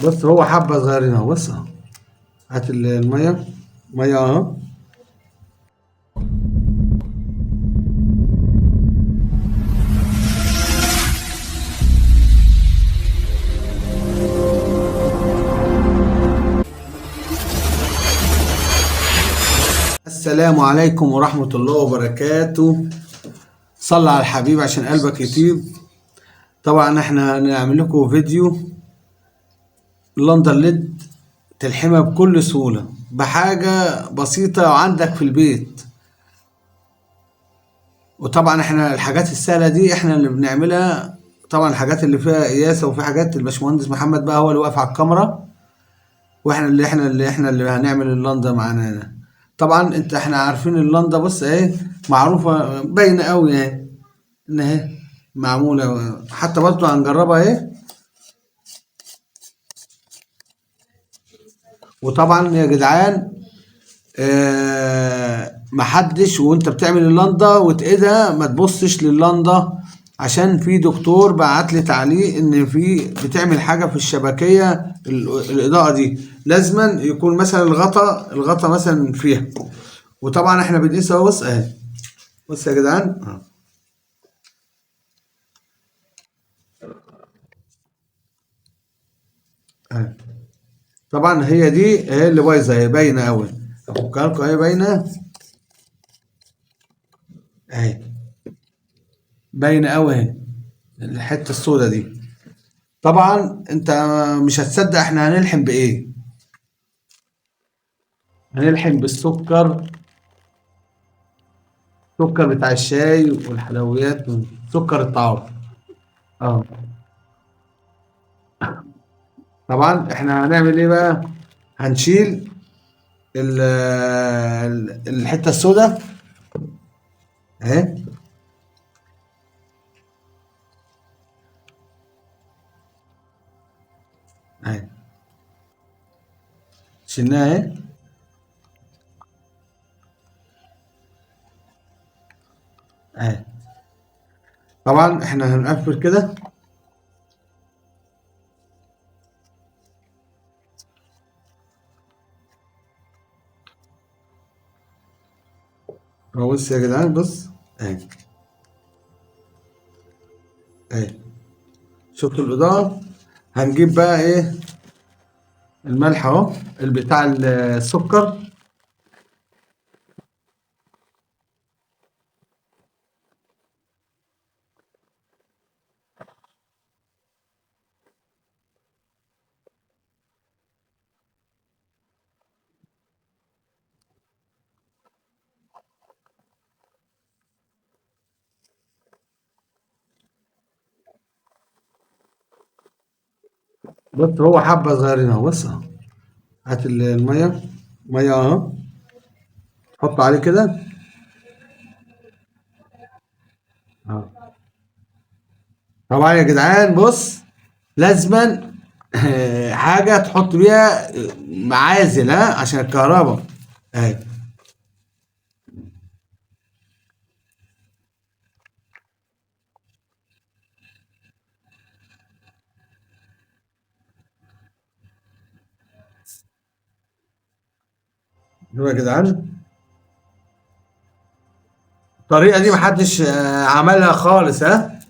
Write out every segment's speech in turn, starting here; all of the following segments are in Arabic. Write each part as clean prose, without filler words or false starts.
بص هو حبة صغيرين اهو. بص اهو، هات المية. مية اهو. السلام عليكم ورحمة الله وبركاته. صلى على الحبيب عشان قلبك يطيب. طبعا احنا هنعمل لكم فيديو لندن ليد تلحمها بكل سهولة بحاجة بسيطة وعندك في البيت. وطبعا احنا الحاجات السهلة دي احنا اللي بنعملها. طبعا الحاجات اللي فيها قياسة وفي حاجات الباشمهندس محمد بقى هو اللي واقف على الكاميرا، واحنا اللي هنعمل اللندا معانا هنا. طبعا احنا عارفين اللندا. بص اهي معروفة باينة قوي اهي، ان اهي معمولة. حتى برضه هنجربها اهي. وطبعا يا جدعان محدش وانت بتعمل اللندا وتقيدها ما تبصش لللندا، عشان في دكتور بعت لي تعليق ان في بتعمل حاجه في الشبكيه. الاضاءه دي لازما يكون مثلا الغطا مثلا فيها. وطبعا احنا بنقيس اهو. بص اهي. بص يا جدعان اهي. طبعا هي دي هي اللي بايظه، هي باينه قوي. افكها لكم اهي باينه اهي. باينه قوي اهي الحته السوداء دي. طبعا انت مش هتصدق احنا هنلحم بايه. هنلحم بالسكر، سكر بتاع الشاي والحلويات وسكر الطعام. اه. طبعا احنا هنعمل ايه بقى. هنشيل الحته السوداء اهي اهي. شلناها اهي اهي. طبعا احنا هنقفل كده اهو. بص يا جدعان. بص اهي اهي. شفتوا الاضاءه. هنجيب بقى ايه الملح اهو بتاع السكر. بص هو حبه صغيرين اهو. بص اهو. هات الميه. ميه اهو. حط عليه كده اهو. طبعا يا جدعان بص لازما حاجة تحط بيها معازل عشان الكهرباء اهي. شوفوا يا جدعان الطريقة دي محدش عملها خالص ها.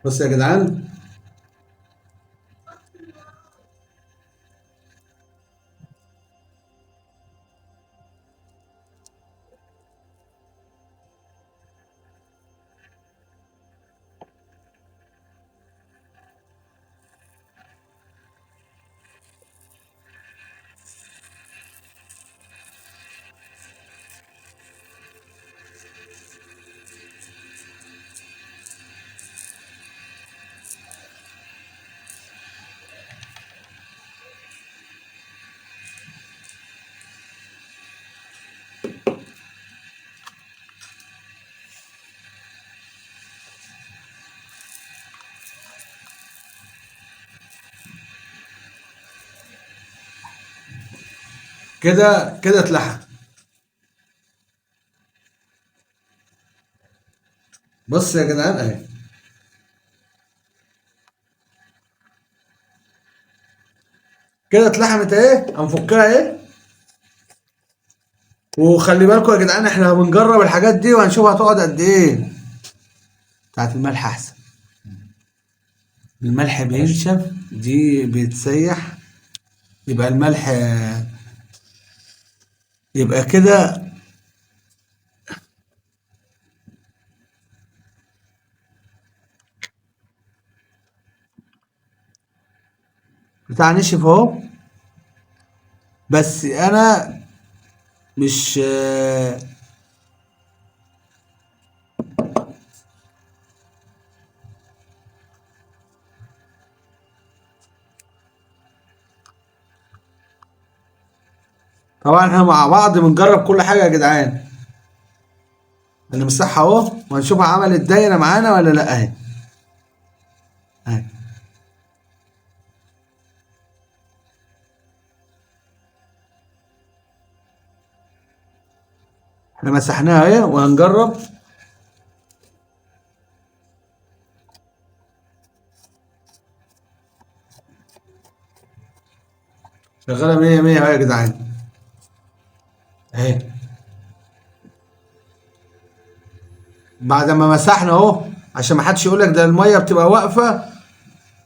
بص يا جدعان كده كده اتلحم. بص يا جدعان اهي. كده اتلحمت اهي، هنفكها اهي. وخلي بالكم يا جدعان احنا بنجرب الحاجات دي وهنشوف هتقعد قد ايه. بتاعت الملح احسن. الملح بينشف، دي بيتسيح. يبقى الملح يبقى كده. بتاع نشف اهو. بس انا مش طبعا احنا مع بعض بنجرب كل حاجه يا جدعان. هنمسحها اهو وهنشوفها عملت دايره معانا ولا لا اهي. اهي. احنا مسحناها اهي وهنجرب. شغاله 100 100 اهي يا جدعان. اهي. بعد ما مسحنا اهو، عشان ما حدش يقول لك ده الميه بتبقى واقفه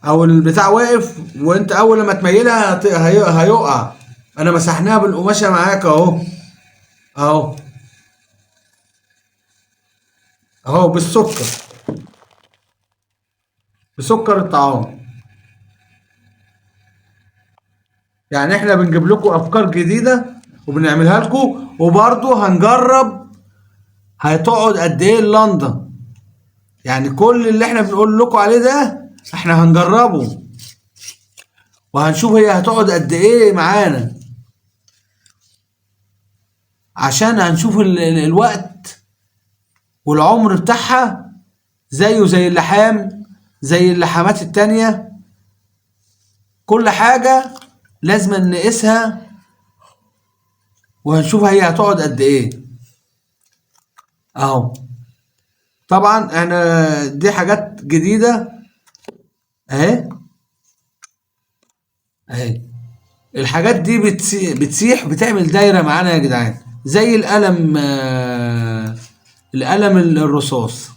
او البتاع واقف وانت اول لما تميلها هيقع. انا مسحناها بالقماشه معاك اهو. اهو. اهو بالسكر. بسكر الطعام. يعني احنا بنجيب لكم افكار جديده وبنعملها لكم، وبرضه هنجرب هتقعد قد ايه لندن. يعني كل اللي احنا بنقول لكم عليه ده احنا هنجربه، وهنشوف هي هتقعد قد ايه معانا. عشان هنشوف الوقت والعمر بتاعها زيه زي اللحام، زي اللحامات التانية. كل حاجة لازم نقيسها وهنشوف هي هتقعد قد ايه. اهو. طبعا احنا دي حاجات جديدة اهي. اهي. الحاجات دي بتسيح بتعمل دايرة معانا يا جدعان، زي القلم القلم الرصاص.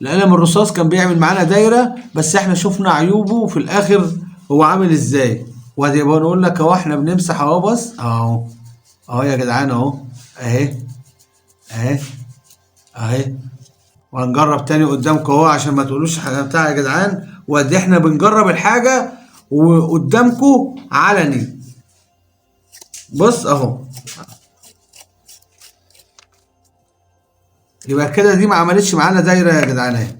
القلم الرصاص كان بيعمل معانا دايرة، بس احنا شفنا عيوبه في الاخر هو عامل ازاي. وادي بنقول لك اهو احنا بنمسح اهو. بص اهو. اهو يا جدعان اهو. اهي. اهي. اهي. وهنجرب تاني قدامكم اهو عشان ما تقولوش حاجة بتاع يا جدعان. وادي احنا بنجرب الحاجة وقدامكم علني. بص اهو. يبقى كده دي ما عملتش معانا دايرة يا جدعان اهي.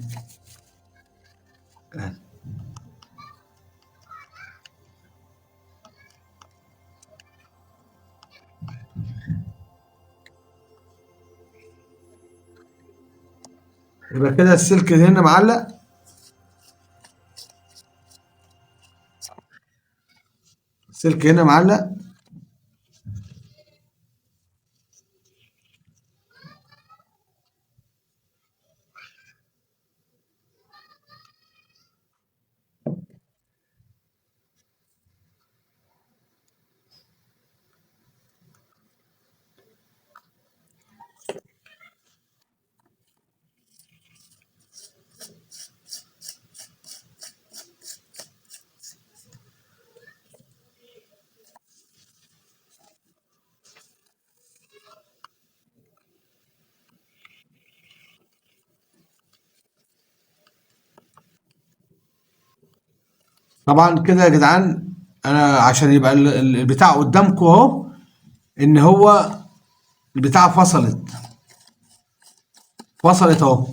يبقى كده السلك هنا معلق. السلك هنا معلق. طبعا كده يا جدعان، انا عشان يبقى البتاع قدامكم اهو، ان هو البتاع فصلت اهو.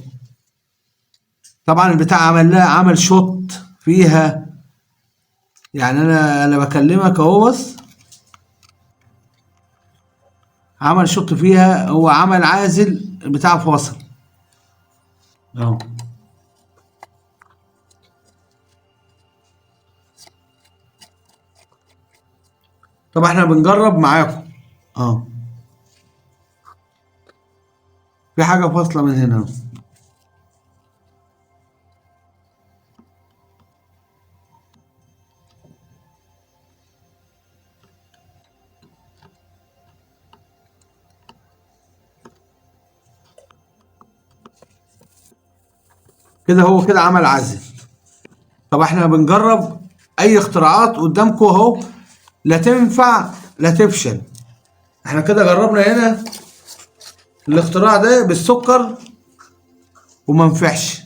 طبعا البتاع عمل لها عمل شوت فيها. يعني انا بكلمك اهو. بص عمل شوت فيها، هو عمل عازل البتاع فاصل اهو. طب احنا بنجرب معاكم. اه في حاجة فاصلة من هنا. كده هو كده عمل عزل. طب احنا بنجرب اي اختراعات قدامكم اهو، لا تنفع لا تفشل. احنا كده جربنا هنا الاختراع ده بالسكر وما نفعش.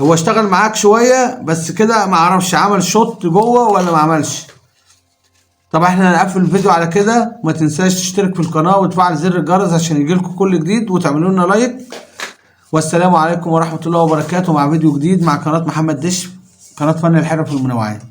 هو اشتغل معاك شوية بس كده، ما اعرفش عمل شوت جوه ولا ما عملش. طب احنا هنقفل الفيديو على كده. ما تنساش تشترك في القناة وتفعل زر الجرس عشان يجيلكم كل جديد، وتعملوا لنا لايك. والسلام عليكم ورحمة الله وبركاته، مع فيديو جديد مع قناة محمد دش، قناة فن الحرف والمنوعات.